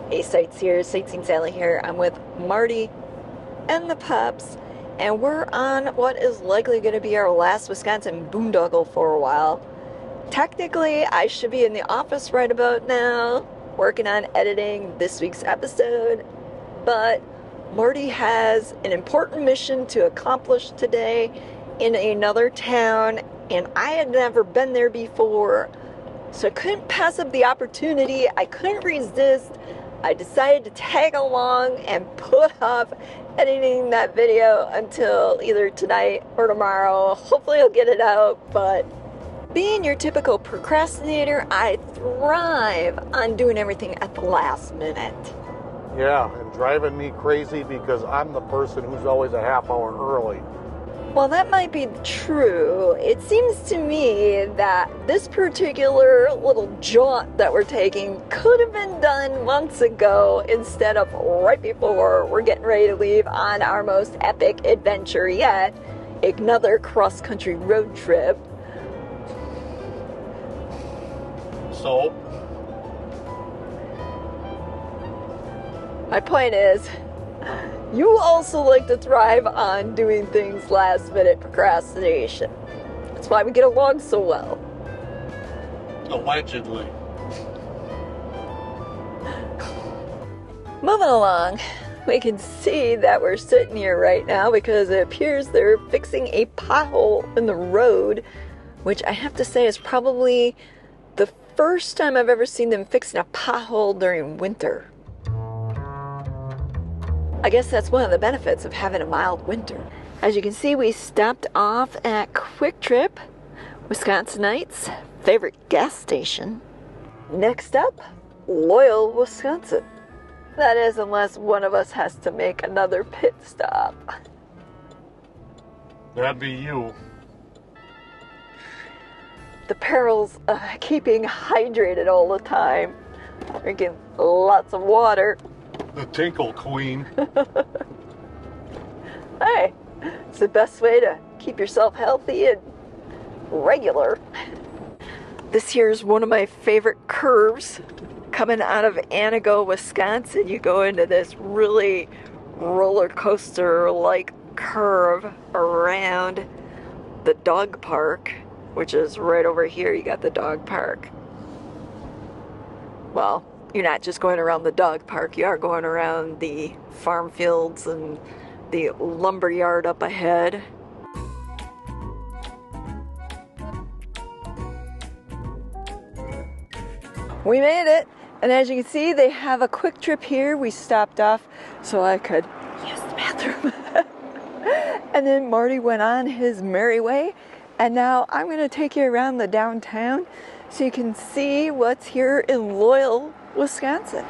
Hey Sightseers, Sightseeing Sally here. I'm with Marty and the pups, and we're on what is likely going to be our last Wisconsin boondoggle for a while. Technically, I should be in the office right about now, working on editing this week's episode, but Marty has an important mission to accomplish today in another town, and I had never been there before, so I couldn't pass up the opportunity. I couldn't resist. I decided to tag along and put off editing that video until either tonight or tomorrow. Hopefully I'll get it out, but being your typical procrastinator, I thrive on doing everything at the last minute. Yeah, and driving me crazy because I'm the person who's always a half hour early. Well, that might be true. It seems to me that this particular little jaunt that we're taking could have been done months ago instead of right before we're getting ready to leave on our most epic adventure yet, another cross-country road trip. So? My point is, you also like to thrive on doing things last minute procrastination. That's why we get along so well. Allegedly. Moving along, we can see that we're sitting here right now because it appears they're fixing a pothole in the road, which I have to say is probably the first time I've ever seen them fixing a pothole during winter. I guess that's one of the benefits of having a mild winter. As you can see, we stopped off at Quick Trip, Wisconsinites' favorite gas station. Next up, Loyal, Wisconsin. That is, unless one of us has to make another pit stop. That'd be you. The perils of keeping hydrated all the time. Drinking lots of water. The Tinkle Queen. Hey, it's the best way to keep yourself healthy and regular. This here's one of my favorite curves. Coming out of Anago, Wisconsin, you go into this really roller coaster-like curve around the dog park, which is right over here. You got the dog park. Well, you're not just going around the dog park, you are going around the farm fields and the lumber yard up ahead. We made it, and as you can see, they have a Quick Trip here. We stopped off so I could use the bathroom. And then Marty went on his merry way, and now I'm going to take you around the downtown so you can see what's here in Loyal, Wisconsin.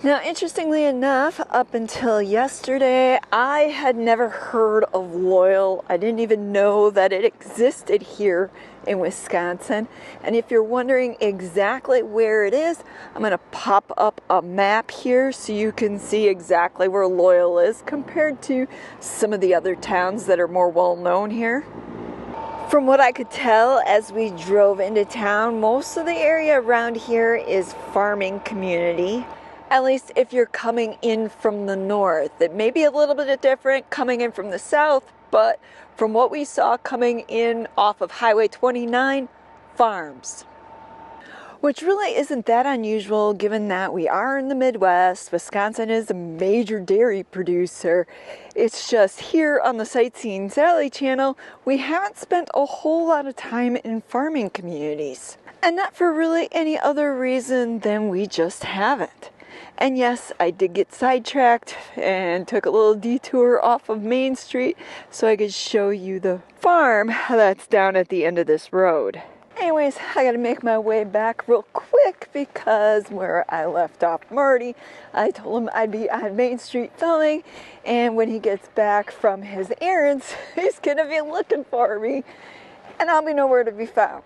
Now, interestingly enough, up until yesterday, I had never heard of Loyal. I didn't even know that it existed here in Wisconsin. And if you're wondering exactly where it is, I'm going to pop up a map here so you can see exactly where Loyal is compared to some of the other towns that are more well known here. From what I could tell as we drove into town, most of the area around here is farming community. At least if you're coming in from the north. It may be a little bit different coming in from the south, but from what we saw coming in off of Highway 29, farms. Which really isn't that unusual given that we are in the Midwest. Wisconsin is a major dairy producer. It's just here on the Sightseeing Sally channel, we haven't spent a whole lot of time in farming communities. And not for really any other reason than we just haven't. And yes, I did get sidetracked and took a little detour off of Main Street so I could show you the farm that's down at the end of this road. Anyways, I gotta make my way back real quick because where I left off Marty, I told him I'd be on Main Street filming, and when he gets back from his errands, he's gonna be looking for me, and I'll be nowhere to be found.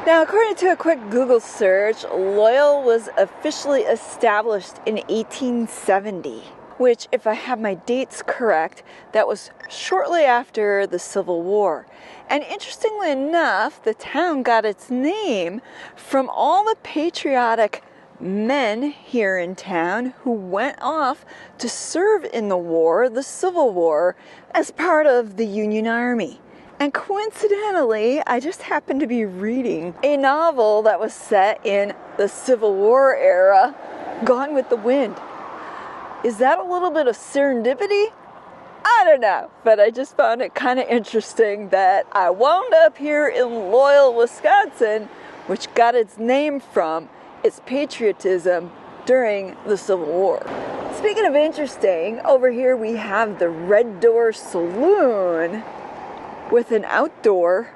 Now, according to a quick Google search, Loyal was officially established in 1870, which, if I have my dates correct, that was shortly after the Civil War. And interestingly enough, the town got its name from all the patriotic men here in town who went off to serve in the war, the Civil War, as part of the Union Army. And coincidentally, I just happened to be reading a novel that was set in the Civil War era, Gone with the Wind. Is that a little bit of serendipity? I don't know, but I just found it kind of interesting that I wound up here in Loyal, Wisconsin, which got its name from its patriotism during the Civil War. Speaking of interesting, over here we have the Red Door Saloon with an outdoor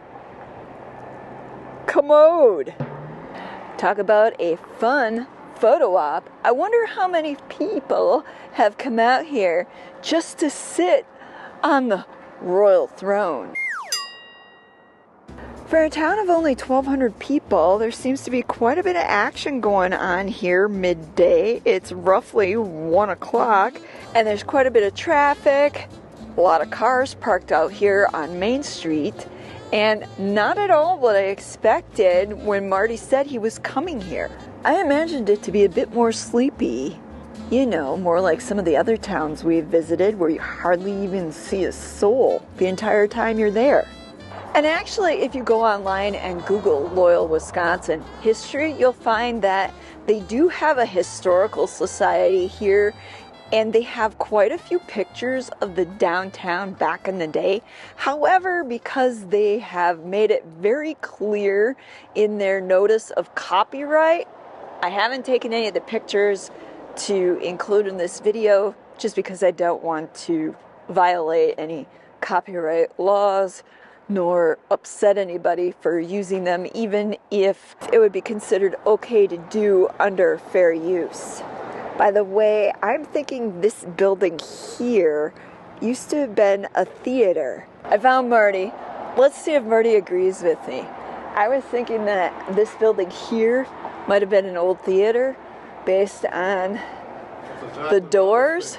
commode. Talk about a fun photo op. I wonder how many people have come out here just to sit on the royal throne. For a town of only 1,200 people, there seems to be quite a bit of action going on here midday. It's roughly 1 o'clock, and there's quite a bit of traffic. A lot of cars parked out here on Main Street, and not at all what I expected when Marty said he was coming here. I imagined it to be a bit more sleepy, you know, more like some of the other towns we've visited where you hardly even see a soul the entire time you're there. And actually, if you go online and Google Loyal, Wisconsin history, you'll find that they do have a historical society here, and they have quite a few pictures of the downtown back in the day. However, because they have made it very clear in their notice of copyright, I haven't taken any of the pictures to include in this video just because I don't want to violate any copyright laws nor upset anybody for using them, even if it would be considered okay to do under fair use. By the way, I'm thinking this building here used to have been a theater. I found Marty. Let's see if Marty agrees with me. I was thinking that this building here might have been an old theater based on the doors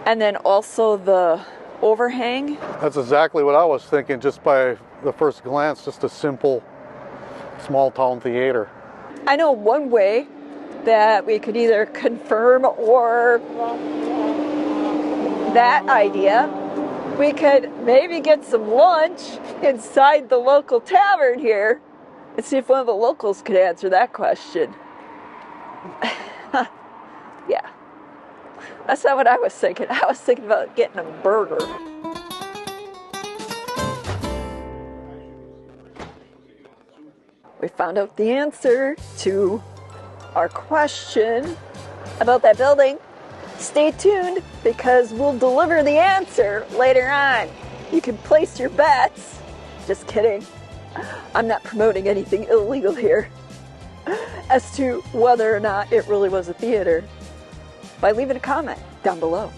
and then also the overhang. That's exactly what I was thinking just by the first glance, just a simple small town theater. I know one way that we could either confirm or that idea. We could maybe get some lunch inside the local tavern here and see if one of the locals could answer that question. Yeah, that's not what I was thinking. I was thinking about getting a burger. We found out the answer to our question about that building. Stay tuned because we'll deliver the answer later on. You can place your bets. Just kidding. I'm not promoting anything illegal here. As to whether or not it really was a theater, by leaving a comment down below.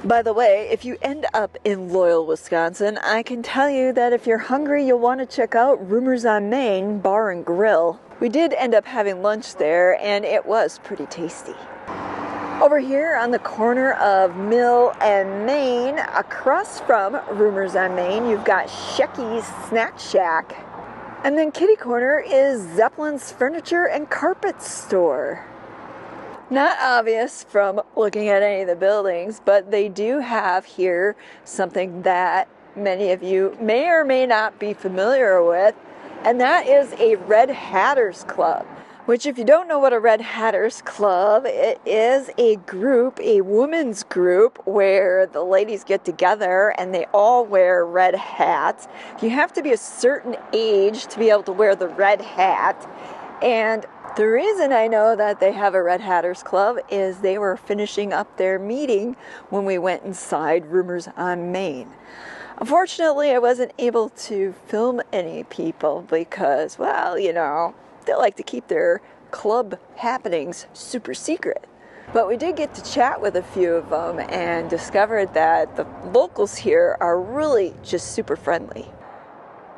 By the way, if you end up in Loyal, Wisconsin, I can tell you that if you're hungry, you'll want to check out Rumors on Main Bar and Grill. We did end up having lunch there, and it was pretty tasty. Over here on the corner of Mill and Main, across from Rumors on Main, you've got Shecky's Snack Shack. And then kitty corner is Zeppelin's Furniture and Carpet Store. Not obvious from looking at any of the buildings, but they do have here something that many of you may or may not be familiar with, and that is a Red Hatters Club. Which, if you don't know what a Red Hatters Club, it is a group, a women's group, where the ladies get together and they all wear red hats. You have to be a certain age to be able to wear the red hat. And the reason I know that they have a Red Hatters Club is they were finishing up their meeting when we went inside Rumors on Main. Unfortunately, I wasn't able to film any people because, well, you know, they like to keep their club happenings super secret. But we did get to chat with a few of them and discovered that the locals here are really just super friendly.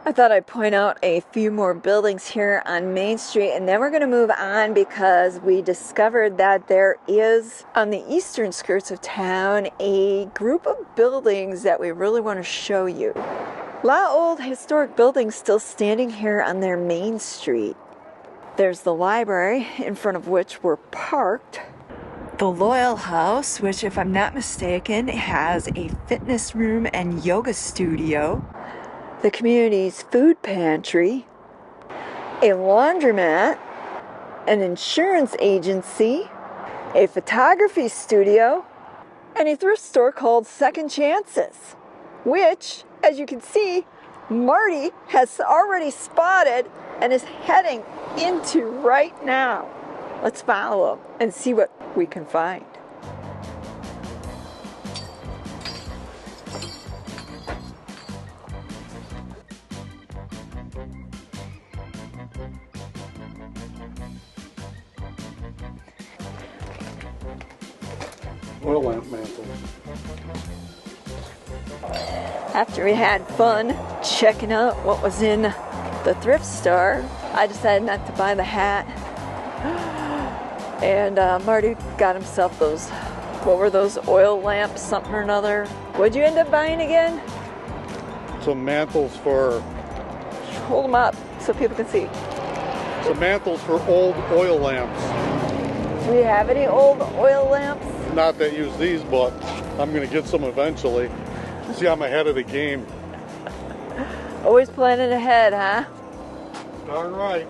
I thought I'd point out a few more buildings here on Main Street, and then we're going to move on because we discovered that there is, on the eastern skirts of town, a group of buildings that we really want to show you. A lot of old historic buildings still standing here on their Main Street. There's the library, in front of which we're parked. The Loyal House, which, if I'm not mistaken, has a fitness room and yoga studio. The community's food pantry. A laundromat. An insurance agency. A photography studio. And a thrift store called Second Chances, which, as you can see, Marty has already spotted and is heading into right now. Let's follow him and see what we can find. Oil lamp mantle. After we had fun checking out what was in the thrift store, I decided not to buy the hat. And Marty got himself those, what were those, oil lamps, something or another. What'd you end up buying again? Some mantles for... Hold them up so people can see. Some mantles for old oil lamps. Do you have any old oil lamps? Not that use these, but I'm going to get some eventually. See, I'm ahead of the game. Always planning ahead, huh? Darn right.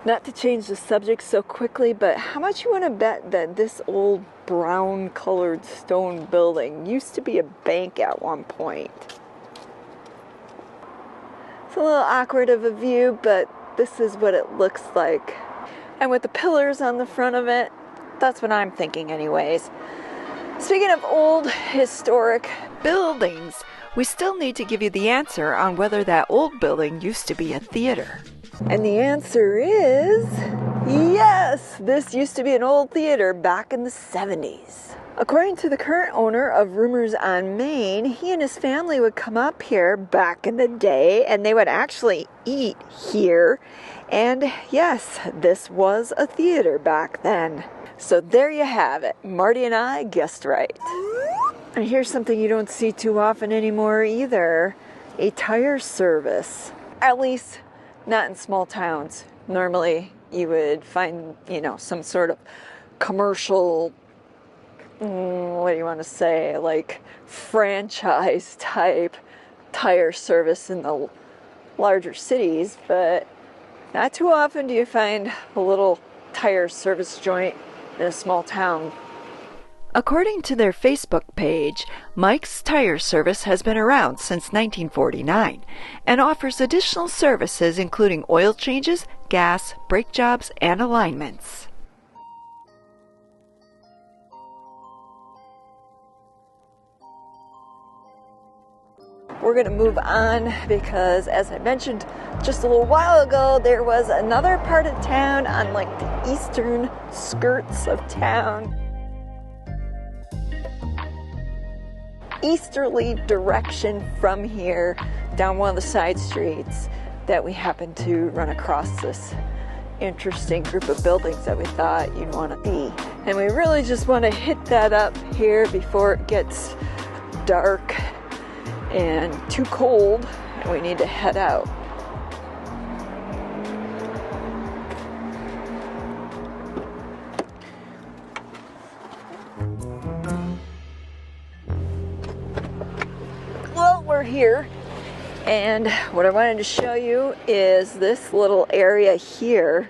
Not to change the subject so quickly, but how much you want to bet that this old brown colored stone building used to be a bank at one point? It's a little awkward of a view, but this is what it looks like. And with the pillars on the front of it, that's what I'm thinking anyways. Speaking of old historic buildings, we still need to give you the answer on whether that old building used to be a theater. And the answer is yes, this used to be an old theater back in the 70s. According to the current owner of Rumors on Main, he and his family would come up here back in the day and they would actually eat here. And yes, this was a theater back then. So there you have it. Marty and I guessed right. And here's something you don't see too often anymore either. A tire service. At least not in small towns. Normally you would find, you know, some sort of commercial, what do you want to say, like franchise type tire service in the larger cities, but not too often do you find a little tire service joint in a small town. According to their Facebook page, Mike's Tire Service has been around since 1949 and offers additional services including oil changes, gas, brake jobs, and alignments. We're going to move on because, as I mentioned just a little while ago, there was another part of town on like the eastern skirts of town. Easterly direction from here down one of the side streets that we happened to run across this interesting group of buildings that we thought you'd want to see. And we really just want to hit that up here before it gets dark and too cold and we need to head out. here. And what I wanted to show you is this little area here.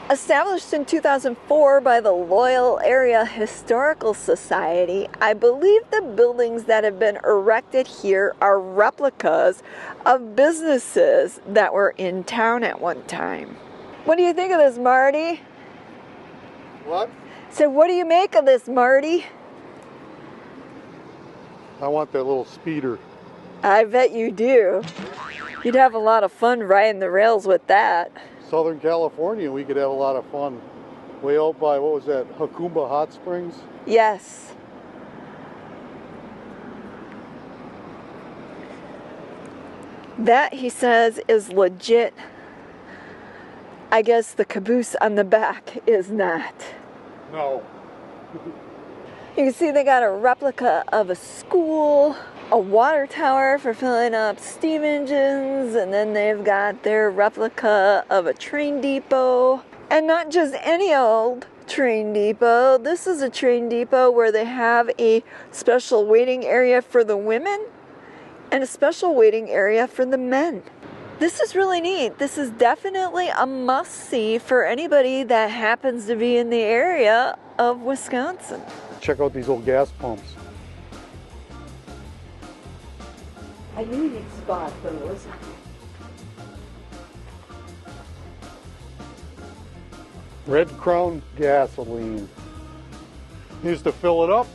Established in 2004 by the Loyal Area Historical Society, I believe the buildings that have been erected here are replicas of businesses that were in town at one time. What do you think of this, Marty? What? So what do you make of this, Marty? I want that little speeder. I bet you do. You'd have a lot of fun riding the rails with that. Southern California, we could have a lot of fun. Way out by, what was that, Jacumba Hot Springs? Yes. That, he says, is legit. I guess the caboose on the back is not. No. You can see they got a replica of a school, a water tower for filling up steam engines, and then they've got their replica of a train depot. And not just any old train depot. This is a train depot where they have a special waiting area for the women and a special waiting area for the men. This is really neat. This is definitely a must-see for anybody that happens to be in the area of Wisconsin. Check out these old gas pumps. I knew you'd spot those. Red Crown gasoline. Used to fill it up,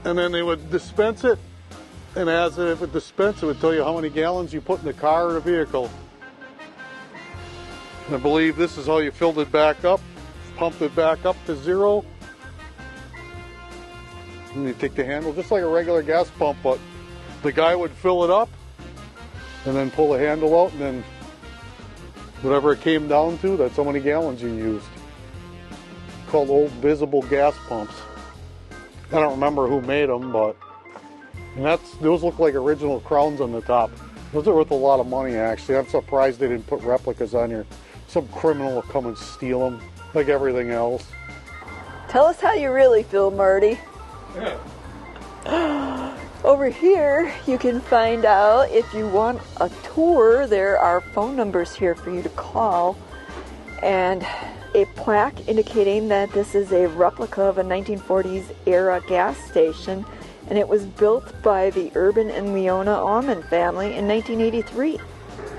and then they would dispense it, and as if it dispensed, it would tell you how many gallons you put in the car or the vehicle. I believe this is how you filled it back up, pumped it back up to zero, and you take the handle just like a regular gas pump, but the guy would fill it up and then pull the handle out, and then whatever it came down to, that's how many gallons you used. Called old visible gas pumps. I don't remember who made them, but those look like original crowns on the top. Those are worth a lot of money, actually. I'm surprised they didn't put replicas on here. Some criminal will come and steal them, like everything else. Tell us how you really feel, Marty. Over here, you can find out if you want a tour. There are phone numbers here for you to call, and a plaque indicating that this is a replica of a 1940s era gas station, and it was built by the Urban and Leona Allman family in 1983.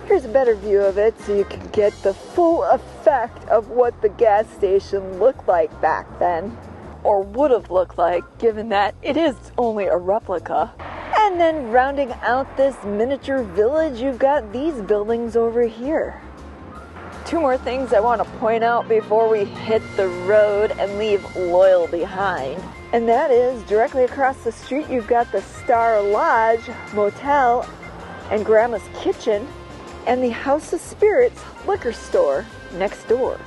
Here's a better view of it so you can get the full effect of what the gas station looked like back then, or would have looked like, given that it is only a replica. And then rounding out this miniature village, you've got these buildings over here. Two more things I want to point out before we hit the road and leave Loyal behind. And that is, directly across the street, you've got the Star Lodge Motel and Grandma's Kitchen and the House of Spirits liquor store next door.